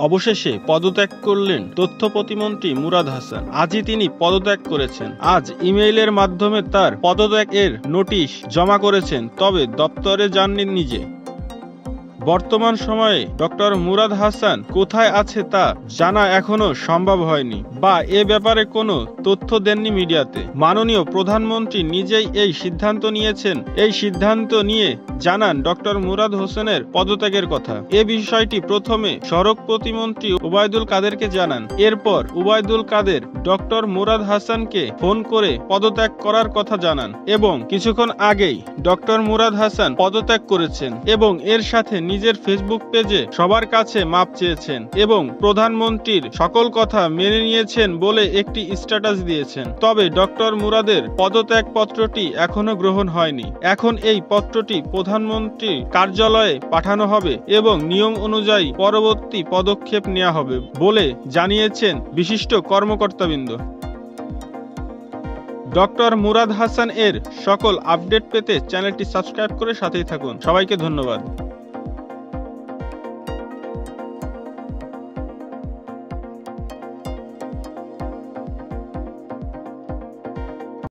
অবশেষে পদত্যাগ করলেন তথ্য প্রতিমন্ত্রী মুরাদ হাসান। আজই তিনি পদত্যাগ করেছেন। আজ ইমেইলের মাধ্যমে তার পদত্যাগের নোটিশ জমা করেছেন, তবে দপ্তরে যাননি নিজে। বর্তমান সময়ে ডক্টর মুরাদ হাসান কোথায় আছে তা জানা এখনো সম্ভব হয়নি, বা এ ব্যাপারে কোনো তথ্য দেননি মিডিয়াতে। মাননীয় প্রধানমন্ত্রী নিজেই এই সিদ্ধান্ত নিয়েছেন। এই সিদ্ধান্ত নিয়ে জানান ডক্টর মুরাদ হোসেনের পদত্যাগের কথা। এ বিষয়টি প্রথমে সড়ক প্রতিমন্ত্রী ওবায়দুল কাদেরকে জানান। এরপর ওবায়দুল কাদের ডক্টর মুরাদ হাসানকে ফোন করে পদত্যাগ করার কথা জানান এবং কিছুক্ষণ আগেই ডক্টর মুরাদ হাসান পদত্যাগ করেছেন এবং এর সাথে নিজের ফেসবুক পেজে সবার কাছে মাপ চেয়েছেন এবং প্রধানমন্ত্রীর সকল কথা মেনে নিয়েছেন বলে একটি স্ট্যাটাস দিয়েছেন। তবে ডক্টর মুরাদের পদত্যাগ পত্রটি এখনো গ্রহণ হয়নি। এখন এই পত্রটি প্রধানমন্ত্রীর কার্যালয়ে পাঠানো হবে এবং নিয়ম অনুযায়ী পরবর্তী পদক্ষেপ নেওয়া হবে বলে জানিয়েছেন বিশিষ্ট কর্মকর্তাবৃন্দ। ডক্টর মুরাদ হাসান এর সকল আপডেট পেতে চ্যানেলটি সাবস্ক্রাইব করে সাথেই থাকুন। সবাইকে ধন্যবাদ।